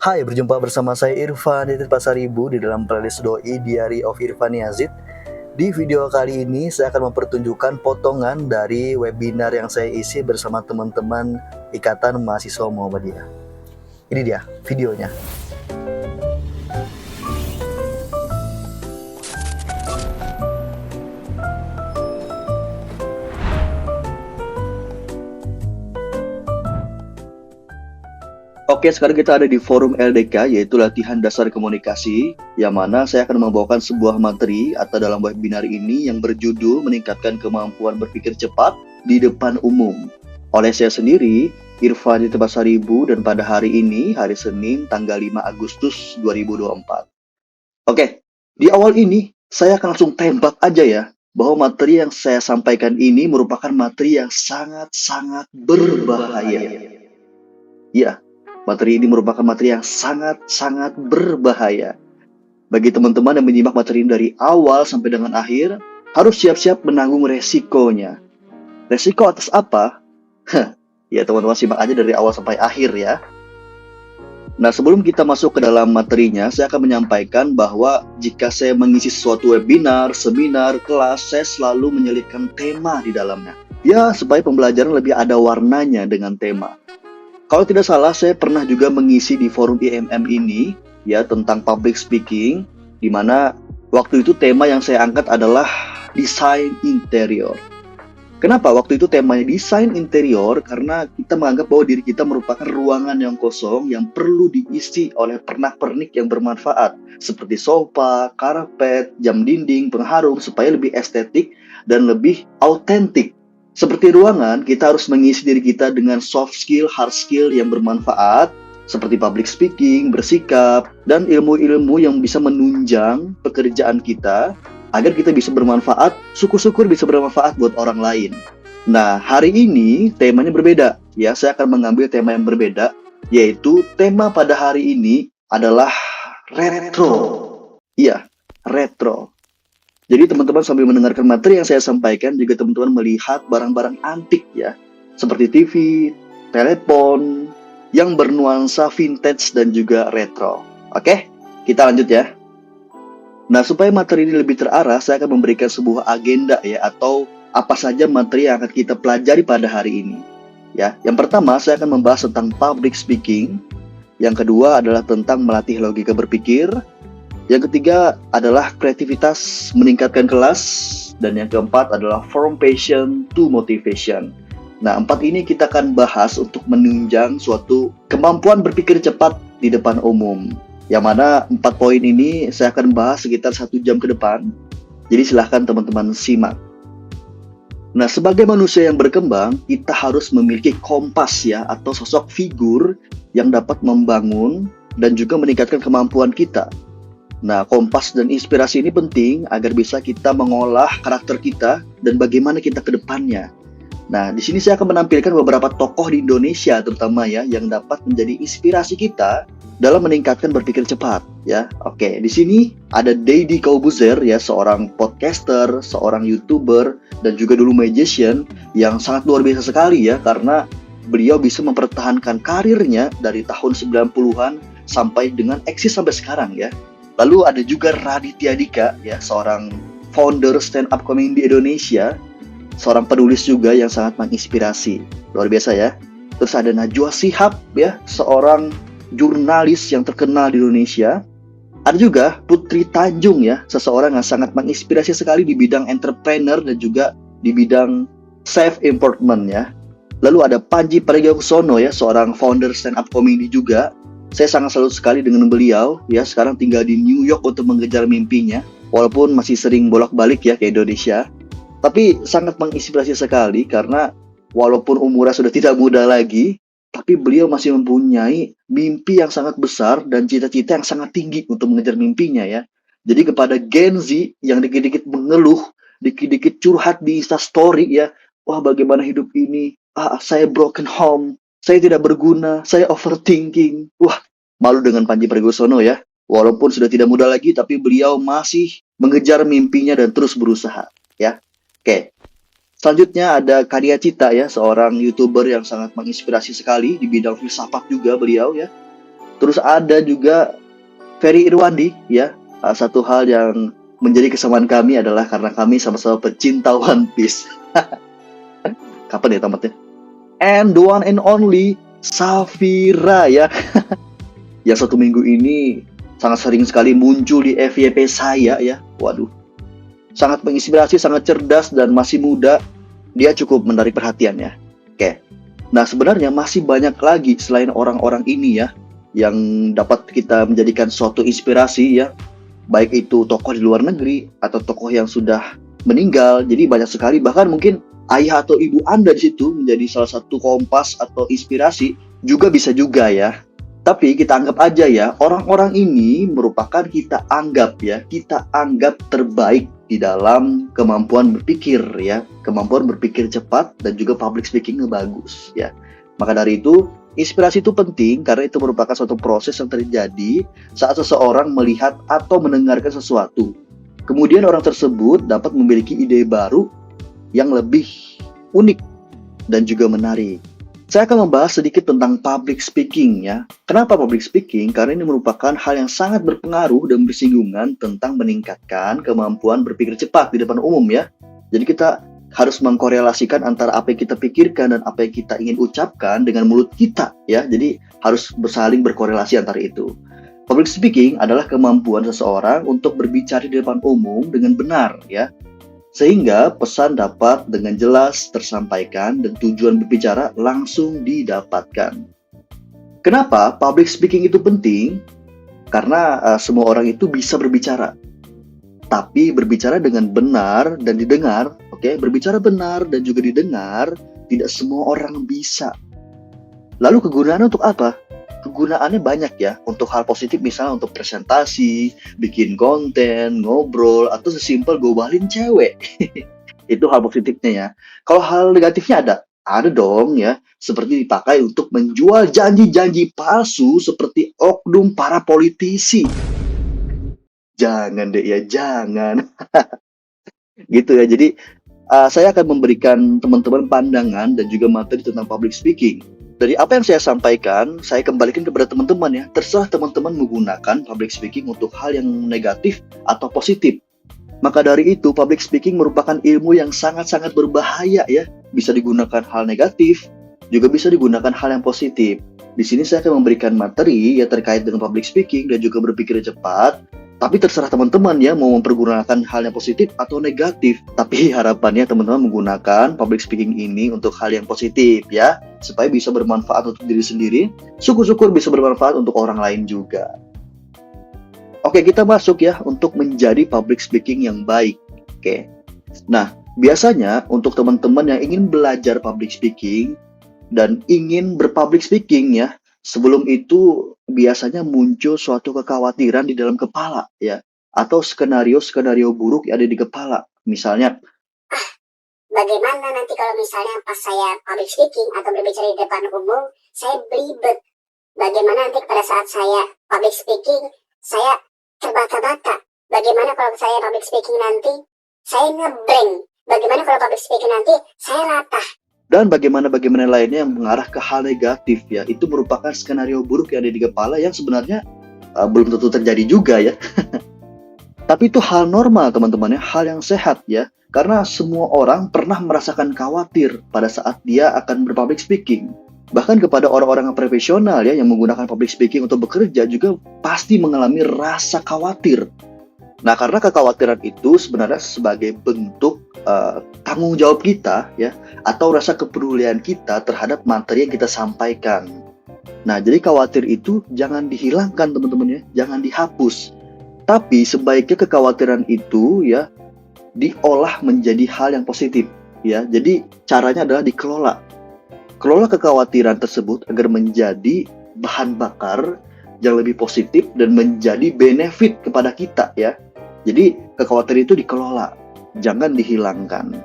Hai, berjumpa bersama saya Irfan di Pasaribu di dalam playlist Doi Diary of Irfan Yazid. Di video kali ini saya akan mempertunjukkan potongan dari webinar yang saya isi bersama teman-teman Ikatan Mahasiswa Muhammadiyah. Ini dia videonya. Oke, sekarang kita ada di forum LDK, yaitu Latihan Dasar Komunikasi, yang mana saya akan membawakan sebuah materi atau dalam webinar ini yang berjudul Meningkatkan Kemampuan Berpikir Cepat di Depan Umum. Oleh saya sendiri, Irfan Pasaribu, dan pada hari ini, hari Senin, tanggal 5 Agustus 2024. Oke, di awal ini, saya akan langsung tembak aja ya, bahwa materi yang saya sampaikan ini merupakan materi yang sangat-sangat berbahaya. Ya, materi ini merupakan materi yang sangat-sangat berbahaya. Bagi teman-teman yang menyimak materi ini dari awal sampai dengan akhir, harus siap-siap menanggung resikonya. Resiko atas apa? Ya, teman-teman simak aja dari awal sampai akhir ya. Nah, sebelum kita masuk ke dalam materinya, saya akan menyampaikan bahwa jika saya mengisi suatu webinar, seminar, kelas, saya selalu menyelipkan tema di dalamnya. Ya, supaya pembelajaran lebih ada warnanya dengan tema. Kalau tidak salah, saya pernah juga mengisi di forum IMM ini, ya, tentang public speaking, di mana waktu itu tema yang saya angkat adalah desain interior. Kenapa waktu itu temanya desain interior? Karena kita menganggap bahwa diri kita merupakan ruangan yang kosong yang perlu diisi oleh pernak-pernik yang bermanfaat, seperti sofa, karpet, jam dinding, pengharum, supaya lebih estetik dan lebih autentik. Seperti ruangan, kita harus mengisi diri kita dengan soft skill, hard skill yang bermanfaat, seperti public speaking, bersikap, dan ilmu-ilmu yang bisa menunjang pekerjaan kita, agar kita bisa bermanfaat, syukur-syukur bisa bermanfaat buat orang lain. Nah, hari ini temanya berbeda. Ya, saya akan mengambil tema yang berbeda, yaitu tema pada hari ini adalah retro. Iya, retro. Jadi teman-teman sambil mendengarkan materi yang saya sampaikan, juga teman-teman melihat barang-barang antik ya, seperti TV, telepon, yang bernuansa vintage dan juga retro. Oke, kita lanjut ya. Nah, supaya materi ini lebih terarah, saya akan memberikan sebuah agenda ya, atau apa saja materi yang akan kita pelajari pada hari ini. Ya, yang pertama saya akan membahas tentang public speaking. Yang kedua adalah tentang melatih logika berpikir. Yang ketiga adalah kreativitas meningkatkan kelas. Dan yang keempat adalah from passion to motivation. Nah, 4 ini kita akan bahas untuk menunjang suatu kemampuan berpikir cepat di depan umum. Yang mana 4 poin ini saya akan bahas sekitar 1 jam ke depan. Jadi silahkan teman-teman simak. Nah, sebagai manusia yang berkembang, kita harus memiliki kompas ya, atau sosok figur yang dapat membangun dan juga meningkatkan kemampuan kita. Nah, kompas dan inspirasi ini penting agar bisa kita mengolah karakter kita dan bagaimana kita ke depannya. Nah, di sini saya akan menampilkan beberapa tokoh di Indonesia terutama ya yang dapat menjadi inspirasi kita dalam meningkatkan berpikir cepat ya. Oke, di sini ada Deddy Corbuzier ya, seorang podcaster, seorang YouTuber dan juga dulu magician yang sangat luar biasa sekali ya, karena beliau bisa mempertahankan karirnya dari tahun 90-an sampai dengan eksis sampai sekarang ya. Lalu ada juga Raditya Dika ya, seorang founder stand up comedy di Indonesia, seorang penulis juga yang sangat menginspirasi. Luar biasa ya. Terus ada Najwa Shihab ya, seorang jurnalis yang terkenal di Indonesia. Ada juga Putri Tanjung ya, seseorang yang sangat menginspirasi sekali di bidang entrepreneur dan juga di bidang self improvement ya. Lalu ada Panji Pragiwaksono ya, seorang founder stand up comedy juga. Saya sangat salut sekali dengan beliau ya, sekarang tinggal di New York untuk mengejar mimpinya, walaupun masih sering bolak-balik ya ke Indonesia. Tapi sangat menginspirasi sekali karena walaupun umurnya sudah tidak muda lagi, tapi beliau masih mempunyai mimpi yang sangat besar dan cita-cita yang sangat tinggi untuk mengejar mimpinya ya. Jadi kepada Gen Z yang dikit-dikit mengeluh, dikit-dikit curhat di Instastory ya, wah bagaimana hidup ini, saya broken home, saya tidak berguna, saya overthinking. Wah, malu dengan Panji Pragiwaksono ya. Walaupun sudah tidak muda lagi, tapi beliau masih mengejar mimpinya dan terus berusaha ya. Oke. Selanjutnya ada Karya Cita ya, seorang YouTuber yang sangat menginspirasi sekali di bidang filsafat juga beliau ya. Terus ada juga Ferry Irwandi ya. Satu hal yang menjadi kesamaan kami adalah karena kami sama-sama pecinta One Piece. Kapan ya tamatnya? And the one and only Safira ya. Yang satu minggu ini sangat sering sekali muncul di FYP saya ya. Waduh. Sangat menginspirasi, sangat cerdas dan masih muda. Dia cukup menarik perhatian ya. Oke. Nah, sebenarnya masih banyak lagi selain orang-orang ini ya yang dapat kita menjadikan suatu inspirasi ya. Baik itu tokoh di luar negeri atau tokoh yang sudah meninggal. Jadi banyak sekali, bahkan mungkin ayah atau ibu Anda di situ menjadi salah satu kompas atau inspirasi juga bisa juga ya. Tapi kita anggap aja ya, orang-orang ini merupakan kita anggap terbaik di dalam kemampuan berpikir ya, kemampuan berpikir cepat dan juga public speakingnya bagus ya. Maka dari itu, inspirasi itu penting karena itu merupakan suatu proses yang terjadi saat seseorang melihat atau mendengarkan sesuatu. Kemudian orang tersebut dapat memiliki ide baru yang lebih unik dan juga menarik. Saya akan membahas sedikit tentang public speaking ya. Kenapa public speaking? Karena ini merupakan hal yang sangat berpengaruh dan bersinggungan tentang meningkatkan kemampuan berpikir cepat di depan umum ya. Jadi kita harus mengkorelasikan antara apa yang kita pikirkan dan apa yang kita ingin ucapkan dengan mulut kita ya. Jadi harus saling berkorelasi antara itu. Public speaking adalah kemampuan seseorang untuk berbicara di depan umum dengan benar ya. Sehingga pesan dapat dengan jelas tersampaikan dan tujuan berbicara langsung didapatkan. Kenapa public speaking itu penting? Karena semua orang itu bisa berbicara. Tapi berbicara dengan benar dan didengar, oke? Berbicara benar dan juga didengar, tidak semua orang bisa. Lalu kegunaannya untuk apa? Kegunaannya banyak ya, untuk hal positif misalnya untuk presentasi, bikin konten, ngobrol, atau sesimpel gobalin cewek. Itu hal positifnya ya. Kalau hal negatifnya ada dong ya, seperti dipakai untuk menjual janji-janji palsu seperti oknum para politisi. Jangan deh ya, jangan. Gitu ya, jadi saya akan memberikan teman-teman pandangan dan juga materi tentang public speaking. Dari apa yang saya sampaikan, saya kembalikan kepada teman-teman ya. Terserah teman-teman menggunakan public speaking untuk hal yang negatif atau positif. Maka dari itu, public speaking merupakan ilmu yang sangat-sangat berbahaya ya. Bisa digunakan hal negatif, juga bisa digunakan hal yang positif. Di sini saya akan memberikan materi ya terkait dengan public speaking dan juga berpikir cepat. Tapi terserah teman-teman ya mau mempergunakan hal yang positif atau negatif. Tapi harapannya teman-teman menggunakan public speaking ini untuk hal yang positif ya. Supaya bisa bermanfaat untuk diri sendiri. Syukur-syukur bisa bermanfaat untuk orang lain juga. Oke, kita masuk ya untuk menjadi public speaking yang baik. Oke. Nah, biasanya untuk teman-teman yang ingin belajar public speaking dan ingin berpublic speaking ya, sebelum itu biasanya muncul suatu kekhawatiran di dalam kepala ya, atau skenario-skenario buruk yang ada di kepala. Misalnya, bagaimana nanti kalau misalnya pas saya public speaking atau berbicara di depan umum, saya belibet. Bagaimana nanti pada saat saya public speaking, saya terbata-bata. Bagaimana kalau saya public speaking nanti, saya ngeblank. Bagaimana kalau public speaking nanti, saya latah. Dan bagaimana lainnya yang mengarah ke hal negatif ya. Itu merupakan skenario buruk yang ada di kepala yang sebenarnya belum tentu terjadi juga ya. Tapi itu hal normal teman-teman ya, hal yang sehat ya. Karena semua orang pernah merasakan khawatir pada saat dia akan berpublic speaking. Bahkan kepada orang-orang yang profesional ya, yang menggunakan public speaking untuk bekerja juga pasti mengalami rasa khawatir. Nah, karena kekhawatiran itu sebenarnya sebagai bentuk tanggung jawab kita ya, atau rasa kepedulian kita terhadap materi yang kita sampaikan. Nah, jadi khawatir itu jangan dihilangkan teman-teman ya, jangan dihapus. Tapi sebaiknya kekhawatiran itu ya diolah menjadi hal yang positif ya. Jadi caranya adalah dikelola. Kelola kekhawatiran tersebut agar menjadi bahan bakar yang lebih positif dan menjadi benefit kepada kita ya. Jadi kekhawatiran itu dikelola, jangan dihilangkan.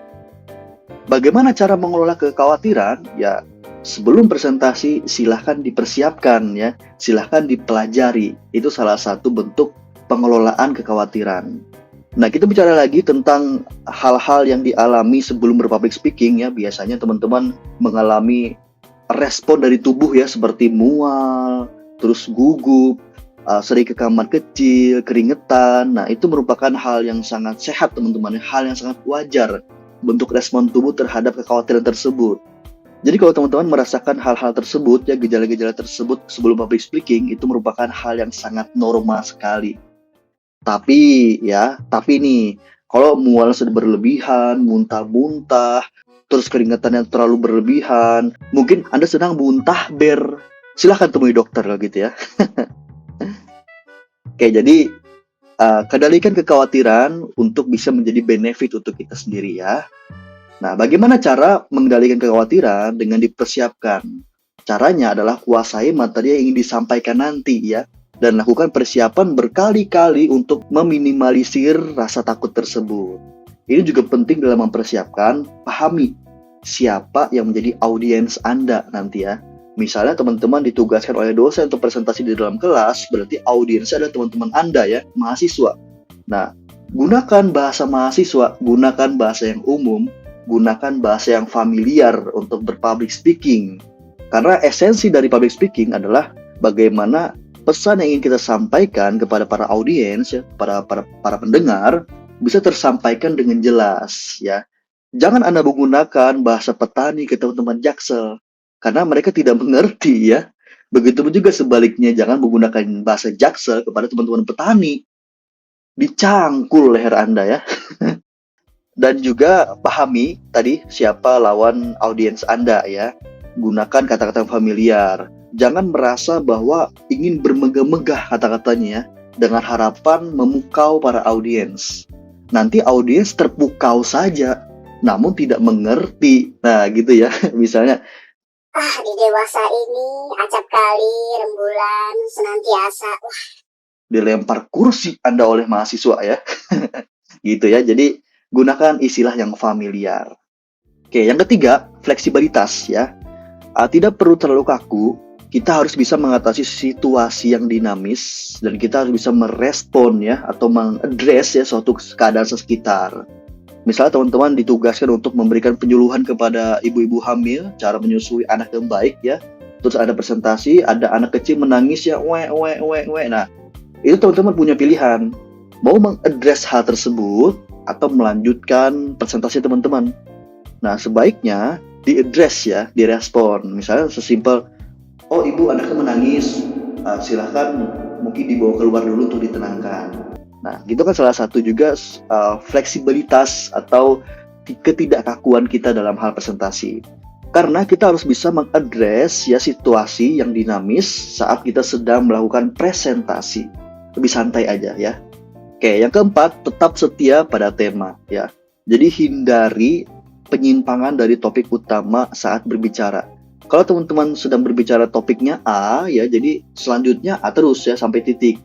Bagaimana cara mengelola kekhawatiran? Ya, sebelum presentasi silahkan dipersiapkan ya, silahkan dipelajari. Itu salah satu bentuk pengelolaan kekhawatiran. Nah, kita bicara lagi tentang hal-hal yang dialami sebelum berpublic speaking ya. Biasanya teman-teman mengalami respon dari tubuh ya, seperti mual, terus gugup, sering ke kamar kecil, keringetan. Nah, itu merupakan hal yang sangat sehat teman-teman, hal yang sangat wajar bentuk respon tubuh terhadap kekhawatiran tersebut. Jadi kalau teman-teman merasakan hal-hal tersebut, ya gejala-gejala tersebut sebelum public speaking, itu merupakan hal yang sangat normal sekali. Tapi nih, kalau mual sudah berlebihan, muntah-muntah, terus keringatannya terlalu berlebihan, mungkin Anda sedang muntah silahkan temui dokter kalau gitu ya. Oke, jadi kendalikan kekhawatiran untuk bisa menjadi benefit untuk kita sendiri ya. Nah, bagaimana cara mengendalikan kekhawatiran dengan dipersiapkan? Caranya adalah kuasai materi yang ingin disampaikan nanti ya, dan lakukan persiapan berkali-kali untuk meminimalisir rasa takut tersebut. Ini juga penting dalam mempersiapkan, pahami siapa yang menjadi audiens Anda nanti ya. Misalnya teman-teman ditugaskan oleh dosen untuk presentasi di dalam kelas, berarti audiensnya adalah teman-teman Anda ya, mahasiswa. Nah, gunakan bahasa mahasiswa, gunakan bahasa yang umum, gunakan bahasa yang familiar untuk berpublic speaking. Karena esensi dari public speaking adalah bagaimana pesan yang ingin kita sampaikan kepada para audiens, ya, para pendengar, bisa tersampaikan dengan jelas ya. Jangan Anda menggunakan bahasa petani ke teman-teman Jaksel, karena mereka tidak mengerti ya. Begitu juga sebaliknya, jangan menggunakan bahasa Jaksel kepada teman-teman petani. Dicangkul leher Anda ya. Dan juga pahami tadi siapa lawan audiens Anda ya. Gunakan kata-kata familiar. Jangan merasa bahwa ingin bermegah-megah kata-katanya ya, dengan harapan memukau para audiens. Nanti audiens terpukau saja, namun tidak mengerti. Nah gitu ya, misalnya, di dewasa ini acap kali rembulan senantiasa. Dilempar kursi Anda oleh mahasiswa ya. Gitu ya. Jadi gunakan istilah yang familiar. Oke, yang ketiga, fleksibilitas ya. Tidak perlu terlalu kaku. Kita harus bisa mengatasi situasi yang dinamis dan kita harus bisa merespon ya atau mengadres ya suatu keadaan sekitar. Misalnya teman-teman ditugaskan untuk memberikan penyuluhan kepada ibu-ibu hamil, cara menyusui anak yang baik ya. Terus ada presentasi, ada anak kecil menangis ya, Nah, itu teman-teman punya pilihan. Mau mengadres hal tersebut atau melanjutkan presentasi teman-teman. Nah, sebaiknya diadres ya, direspon. Misalnya sesimpel, oh ibu anaknya menangis, silahkan mungkin dibawa keluar dulu untuk ditenangkan. Nah, itu kan salah satu juga fleksibilitas atau ketidakkakuan kita dalam hal presentasi. Karena kita harus bisa mengadres ya situasi yang dinamis saat kita sedang melakukan presentasi. Lebih santai aja ya. Oke, yang keempat, tetap setia pada tema ya. Jadi hindari penyimpangan dari topik utama saat berbicara. Kalau teman-teman sedang berbicara topiknya A ya, jadi selanjutnya A terus ya sampai titik.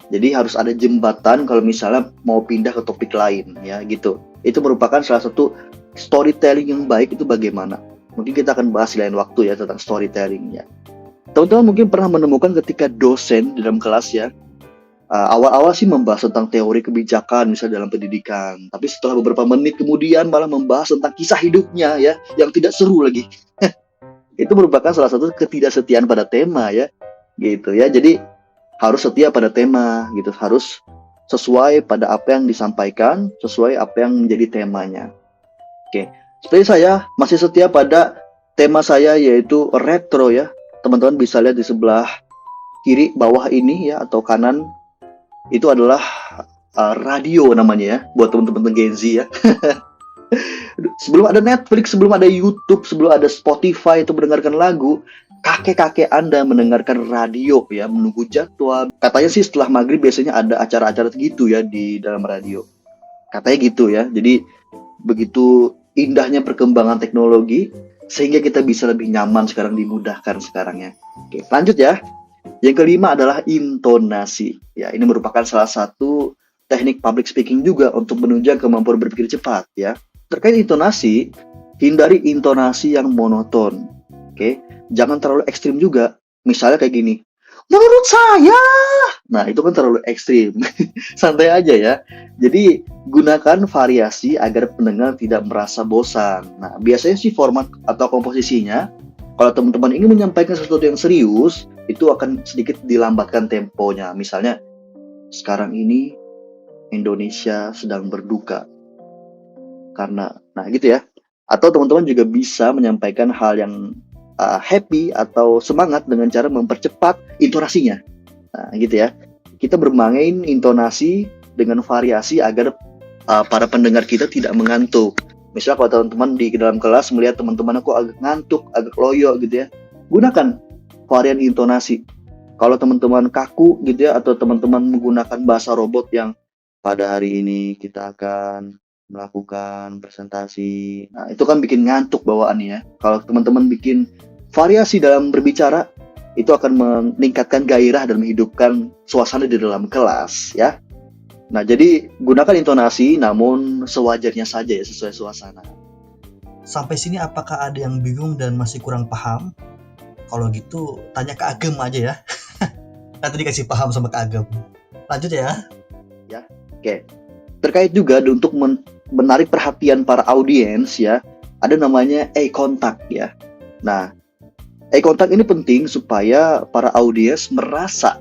Jadi harus ada jembatan kalau misalnya mau pindah ke topik lain ya gitu. Itu merupakan salah satu storytelling yang baik itu bagaimana. Mungkin kita akan bahas di lain waktu ya tentang storytelling ya. Teman-teman mungkin pernah menemukan ketika dosen di dalam kelas ya, awal-awal sih membahas tentang teori kebijakan misalnya dalam pendidikan. Tapi setelah beberapa menit kemudian malah membahas tentang kisah hidupnya ya, yang tidak seru lagi. Itu merupakan salah satu ketidaksetiaan pada tema ya, gitu ya. Jadi harus setia pada tema gitu, harus sesuai pada apa yang disampaikan, sesuai apa yang menjadi temanya. Oke, seperti saya masih setia pada tema saya yaitu retro ya. Teman-teman bisa lihat di sebelah kiri bawah ini ya atau kanan, itu adalah radio namanya ya buat teman-teman Gen Z ya. Sebelum ada Netflix, sebelum ada YouTube, sebelum ada Spotify itu mendengarkan lagu, kakek-kakek Anda mendengarkan radio ya, menunggu jadwal. Katanya sih setelah maghrib biasanya ada acara-acara gitu ya di dalam radio. Katanya gitu ya. Jadi begitu indahnya perkembangan teknologi sehingga kita bisa lebih nyaman sekarang, dimudahkan sekarang ya. Oke, lanjut ya. Yang kelima adalah intonasi. Ya, ini merupakan salah satu teknik public speaking juga untuk menunjang kemampuan berpikir cepat ya. Terkait intonasi, hindari intonasi yang monoton. Oke, jangan terlalu ekstrim juga. Misalnya kayak gini, menurut saya. Nah, itu kan terlalu ekstrim. Santai aja ya. Jadi, gunakan variasi agar pendengar tidak merasa bosan. Nah, biasanya sih format atau komposisinya, kalau teman-teman ingin menyampaikan sesuatu yang serius, itu akan sedikit dilambatkan temponya. Misalnya, sekarang ini Indonesia sedang berduka karena, nah gitu ya. Atau teman-teman juga bisa menyampaikan hal yang happy atau semangat dengan cara mempercepat intonasinya. Nah, gitu ya. Kita bermain intonasi dengan variasi agar para pendengar kita tidak mengantuk. Misal kalau teman-teman di dalam kelas melihat teman-teman aku agak ngantuk, agak loyo gitu ya, gunakan varian intonasi. Kalau teman-teman kaku gitu ya, atau teman-teman menggunakan bahasa robot yang pada hari ini kita akan melakukan presentasi. Nah, itu kan bikin ngantuk bawaannya ya. Kalau teman-teman bikin variasi dalam berbicara, itu akan meningkatkan gairah dan menghidupkan suasana di dalam kelas ya. Nah, jadi gunakan intonasi namun sewajarnya saja ya, sesuai suasana. Sampai sini apakah ada yang bingung dan masih kurang paham? Kalau gitu tanya ke Agem aja ya. Nanti dikasih paham sama Kak Agem. Lanjut ya. Oke. Terkait juga untuk menarik perhatian para audiens ya, ada namanya eye contact ya. Nah, eye contact ini penting supaya para audiens merasa,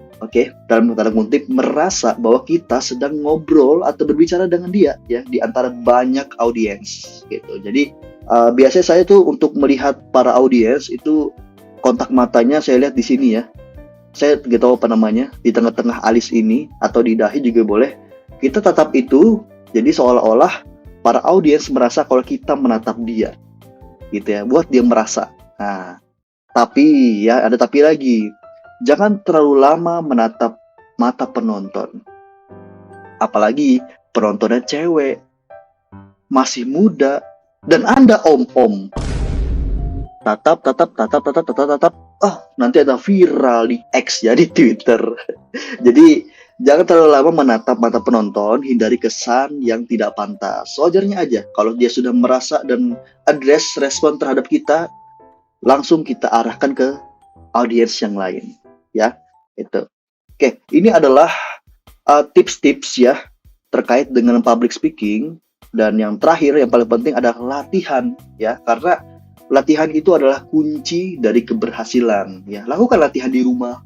dalam tanda kutip merasa bahwa kita sedang ngobrol atau berbicara dengan dia ya di antara banyak audiens gitu. Jadi biasanya saya tuh untuk melihat para audiens itu kontak matanya saya lihat di sini ya. Saya nggak tahu apa namanya, di tengah-tengah alis ini atau di dahi juga boleh. Kita tatap itu, jadi seolah-olah para audiens merasa kalau kita menatap dia, gitu ya, buat dia merasa. Nah, tapi ya ada tapi lagi, jangan terlalu lama menatap mata penonton, apalagi penontonnya cewek, masih muda, dan Anda om-om. Tatap, nanti ada viral di X ya, di Twitter. Jadi jangan terlalu lama menatap mata penonton, hindari kesan yang tidak pantas. Wajarnya aja, kalau dia sudah merasa dan address respon terhadap kita, langsung kita arahkan ke audiens yang lain, ya. Itu. Oke, ini adalah tips-tips ya terkait dengan public speaking. Dan yang terakhir, yang paling penting adalah latihan, ya, karena latihan itu adalah kunci dari keberhasilan. Ya, lakukan latihan di rumah.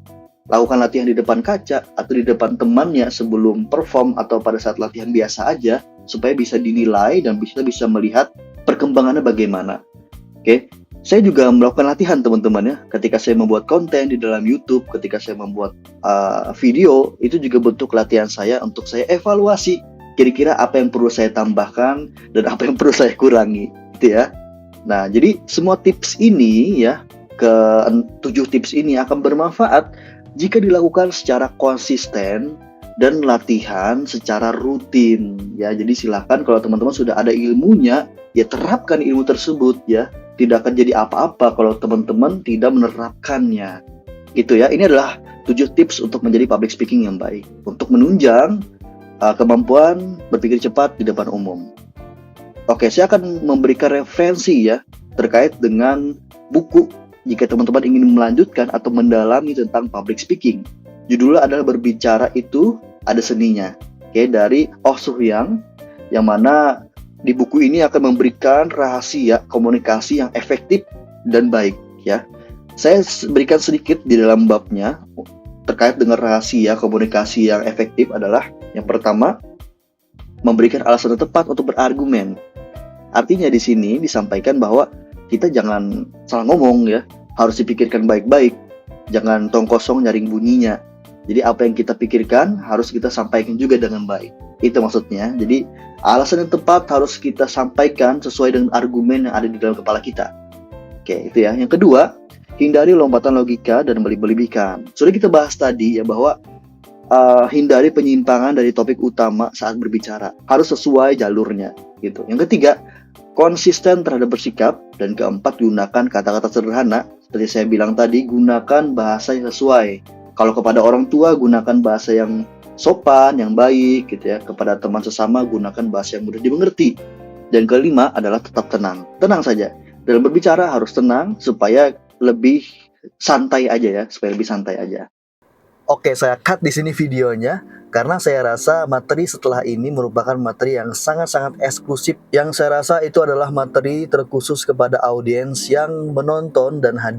Lakukan latihan di depan kaca atau di depan temannya sebelum perform atau pada saat latihan biasa aja supaya bisa dinilai dan bisa melihat perkembangannya bagaimana. Oke, saya juga melakukan latihan teman-teman ya. Ketika saya membuat konten di dalam YouTube, ketika saya membuat video, itu juga bentuk latihan saya untuk saya evaluasi kira-kira apa yang perlu saya tambahkan dan apa yang perlu saya kurangi, gitu ya. Nah, jadi semua tips ini ya, ke-7 tips ini akan bermanfaat jika dilakukan secara konsisten dan latihan secara rutin ya. Jadi silakan kalau teman-teman sudah ada ilmunya, ya terapkan ilmu tersebut ya. Tidak akan jadi apa-apa kalau teman-teman tidak menerapkannya. Gitu ya. Ini adalah 7 tips untuk menjadi public speaking yang baik, untuk menunjang kemampuan berpikir cepat di depan umum. Oke, saya akan memberikan referensi ya terkait dengan buku jika teman-teman ingin melanjutkan atau mendalami tentang public speaking. Judulnya adalah Berbicara Itu Ada Seninya. Oke, dari Oh Soo-hyang, yang mana di buku ini akan memberikan rahasia komunikasi yang efektif dan baik ya. Saya berikan sedikit di dalam babnya terkait dengan rahasia komunikasi yang efektif adalah yang pertama, memberikan alasan yang tepat untuk berargumen. Artinya di sini disampaikan bahwa kita jangan salah ngomong ya, harus dipikirkan baik-baik, jangan tong kosong nyaring bunyinya. Jadi apa yang kita pikirkan harus kita sampaikan juga dengan baik. Itu maksudnya. Jadi alasan yang tepat harus kita sampaikan sesuai dengan argumen yang ada di dalam kepala kita. Oke, itu ya. Yang kedua, hindari lompatan logika dan melebih-lebihkan. Sudah kita bahas tadi ya bahwa hindari penyimpangan dari topik utama saat berbicara. Harus sesuai jalurnya gitu. Yang ketiga, konsisten terhadap bersikap. Dan keempat, gunakan kata-kata sederhana. Seperti saya bilang tadi, gunakan bahasa yang sesuai. Kalau kepada orang tua, gunakan bahasa yang sopan, yang baik gitu ya. Kepada teman sesama, gunakan bahasa yang mudah dimengerti. Dan kelima adalah tetap tenang. Tenang saja. Dalam berbicara harus tenang supaya lebih santai aja ya, supaya lebih santai aja. Oke, saya cut di sini videonya karena saya rasa materi setelah ini merupakan materi yang sangat-sangat eksklusif, yang saya rasa itu adalah materi terkhusus kepada audiens yang menonton dan hadir